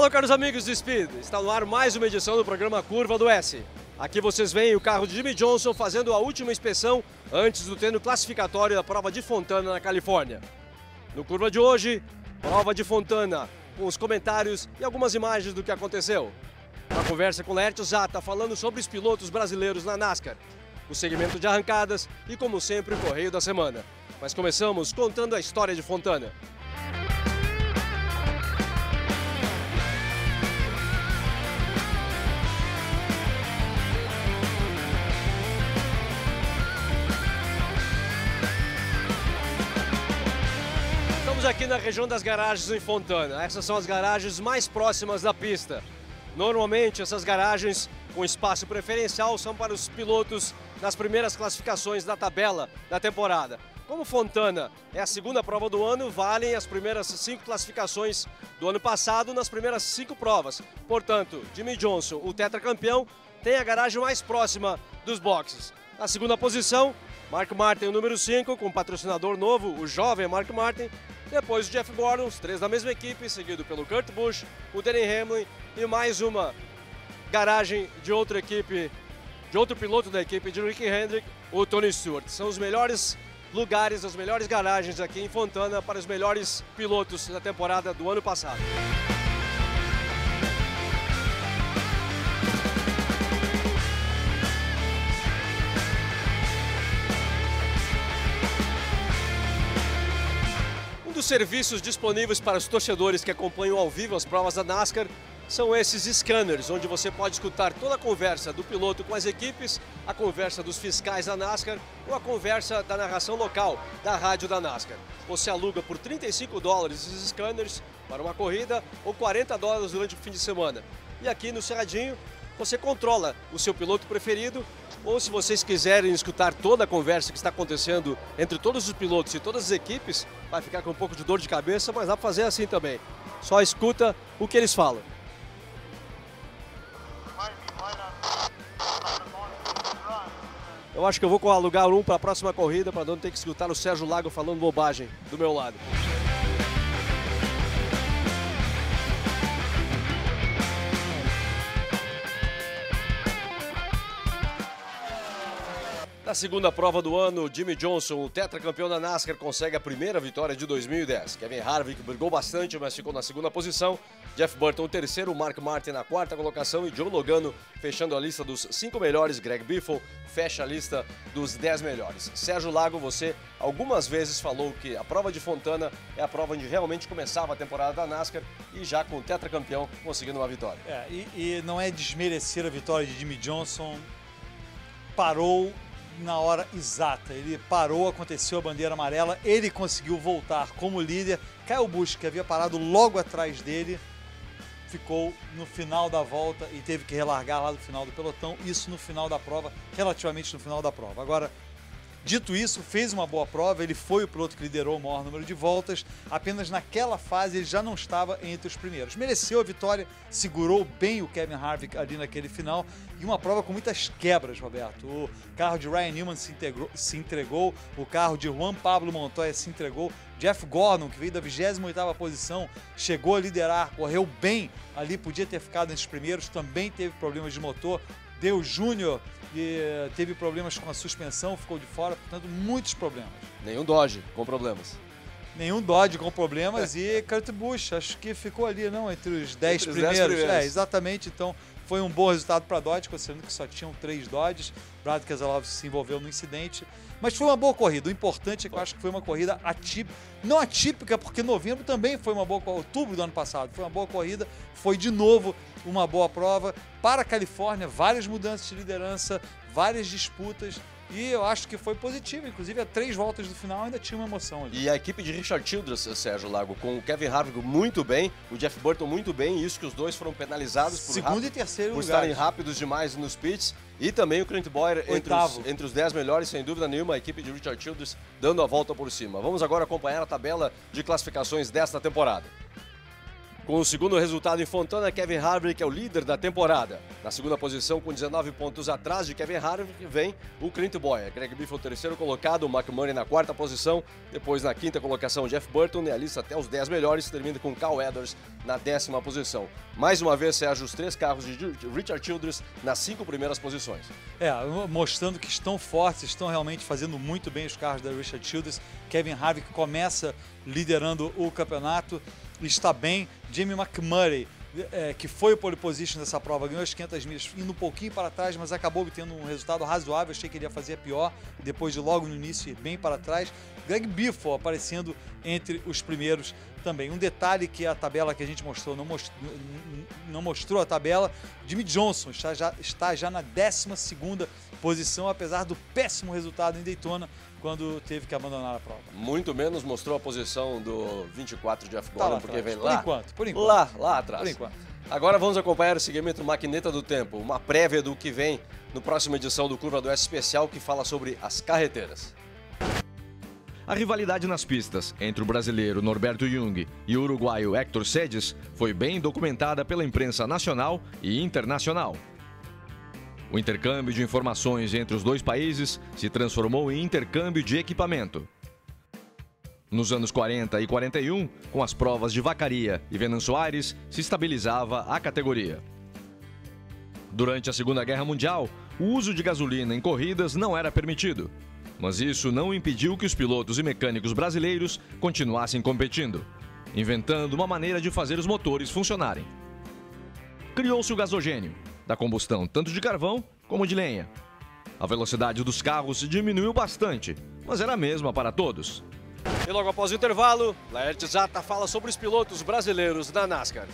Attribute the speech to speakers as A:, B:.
A: Fala, caros amigos do Speed, está no ar mais uma edição do programa Curva do S. Aqui vocês veem o carro de Jimmie Johnson fazendo a última inspeção antes do treino classificatório da prova de Fontana na Califórnia. No Curva de hoje, prova de Fontana, com os comentários e algumas imagens do que aconteceu. Uma conversa com Laercio Zatta falando sobre os pilotos brasileiros na NASCAR, o segmento de arrancadas e, como sempre, o correio da semana. Mas começamos contando a história de Fontana. Estamos aqui na região das garagens em Fontana. Essas são as garagens mais próximas da pista. Normalmente essas garagens com espaço preferencial são para os pilotos nas primeiras classificações da tabela da temporada. Como Fontana é a segunda prova do ano, valem as primeiras 5 classificações do ano passado nas primeiras 5 provas. Portanto, Jimmie Johnson, o tetracampeão, tem a garagem mais próxima dos boxes. Na segunda posição, Mark Martin, o número 5, com um patrocinador novo, o jovem Mark Martin. Depois o Jeff Gordon, os 3 da mesma equipe, seguido pelo Kurt Busch, o Denny Hamlin e mais uma garagem de outra equipe, de outro piloto da equipe de Ricky Hendrick, o Tony Stewart. São os melhores lugares, as melhores garagens aqui em Fontana para os melhores pilotos da temporada do ano passado. Os serviços disponíveis para os torcedores que acompanham ao vivo as provas da NASCAR são esses scanners, onde você pode escutar toda a conversa do piloto com as equipes, a conversa dos fiscais da NASCAR ou a conversa da narração local da rádio da NASCAR. Você aluga por $35 esses scanners para uma corrida ou $40 durante o fim de semana. E aqui no Cerradinho você controla o seu piloto preferido, ou se vocês quiserem escutar toda a conversa que está acontecendo entre todos os pilotos e todas as equipes, vai ficar com um pouco de dor de cabeça, mas dá para fazer assim também. Só escuta o que eles falam. Eu acho que eu vou alugar um para a próxima corrida, para não ter que escutar o Sérgio Lago falando bobagem do meu lado. Na segunda prova do ano, Jimmie Johnson, o tetracampeão da NASCAR, consegue a primeira vitória de 2010. Kevin Harvick brigou bastante, mas ficou na segunda posição. Jeff Burton, o terceiro, Mark Martin na quarta colocação e Joe Logano fechando a lista dos 5 melhores. Greg Biffle fecha a lista dos 10 melhores. Sérgio Lago, você algumas vezes falou que a prova de Fontana é a prova onde realmente começava a temporada da NASCAR e já com o tetracampeão conseguindo uma vitória.
B: E não é desmerecer a vitória de Jimmie Johnson, parou na hora exata, ele parou, aconteceu a bandeira amarela, ele conseguiu voltar como líder. Kyle Busch, que havia parado logo atrás dele, ficou no final da volta e teve que relargar lá do final do pelotão, isso no final da prova, relativamente no final da prova. Agora, dito isso, fez uma boa prova, ele foi o piloto que liderou o maior número de voltas, apenas naquela fase ele já não estava entre os primeiros. Mereceu a vitória, segurou bem o Kevin Harvick ali naquele final, e uma prova com muitas quebras, Roberto. O carro de Ryan Newman se entregou, o carro de Juan Pablo Montoya se entregou, Jeff Gordon, que veio da 28ª posição, chegou a liderar, correu bem ali, podia ter ficado entre os primeiros, também teve problemas de motor. Dale Jr. teve problemas com a suspensão, ficou de fora, portanto, muitos problemas.
A: Nenhum Dodge com problemas.
B: Nenhum Dodge com problemas e Kurt Busch, acho que ficou ali, não, entre os 10 primeiros. Exatamente, então foi um bom resultado para a Dodge, considerando que só tinham 3 Dodges. Brad Keselowski se envolveu no incidente, mas foi uma boa corrida. O importante é que eu acho que foi uma corrida atípica, não atípica, porque novembro também foi uma boa corrida, outubro do ano passado foi uma boa corrida, foi de novo uma boa prova. Para a Califórnia, várias mudanças de liderança, várias disputas, e eu acho que foi positivo, inclusive a 3 voltas do final ainda tinha uma emoção ali.
A: E a equipe de Richard Childress, Sérgio Lago, com o Kevin Harvick muito bem, o Jeff Burton muito bem, e isso que os dois foram penalizados por
B: segundo e terceiro
A: por
B: lugar,
A: estarem rápidos demais nos pits, e também o Clint Bowyer entre os 10 melhores, sem dúvida nenhuma, a equipe de Richard Childress dando a volta por cima. Vamos agora acompanhar a tabela de classificações desta temporada. Com o segundo resultado em Fontana, Kevin Harvick é o líder da temporada. Na segunda posição, com 19 pontos atrás de Kevin Harvick, vem o Clint Bowyer. Greg Biffle, terceiro colocado, o McMurray na quarta posição. Depois, na quinta colocação, Jeff Burton, e a lista até os 10 melhores, termina com Kyle Edwards na 10ª posição. Mais uma vez, Sérgio, os 3 carros de Richard Childress nas 5 primeiras posições.
B: Mostrando que estão fortes, estão realmente fazendo muito bem os carros da Richard Childress. Kevin Harvick começa liderando o campeonato, está bem. Jamie McMurray, que foi o pole position dessa prova, ganhou as 500 milhas indo um pouquinho para trás, mas acabou obtendo um resultado razoável. Achei que ele ia fazer pior, depois de logo no início ir bem para trás. Greg Biffle aparecendo entre os primeiros também. Um detalhe que a tabela que a gente mostrou não mostrou a tabela. Jimmie Johnson está já na 12ª posição, apesar do péssimo resultado em Daytona, quando teve que abandonar a prova.
A: Muito menos mostrou a posição do 24 Jeff Gordon, porque vem lá,
B: por enquanto.
A: Lá atrás.
B: Por enquanto.
A: Agora vamos acompanhar o segmento Maquineta do Tempo, uma prévia do que vem no próxima edição do Curva do S Especial, que fala sobre as carreteiras.
C: A rivalidade nas pistas entre o brasileiro Norberto Jung e o uruguaio Héctor Sedes foi bem documentada pela imprensa nacional e internacional. O intercâmbio de informações entre os dois países se transformou em intercâmbio de equipamento. Nos anos 40 e 41, com as provas de Vacaria e Venâncio Aires, se estabilizava a categoria. Durante a Segunda Guerra Mundial, o uso de gasolina em corridas não era permitido, mas isso não impediu que os pilotos e mecânicos brasileiros continuassem competindo, inventando uma maneira de fazer os motores funcionarem. Criou-se o gasogênio, da combustão tanto de carvão como de lenha. A velocidade dos carros diminuiu bastante, mas era a mesma para todos.
A: E logo após o intervalo, Laerte Zata fala sobre os pilotos brasileiros da NASCAR.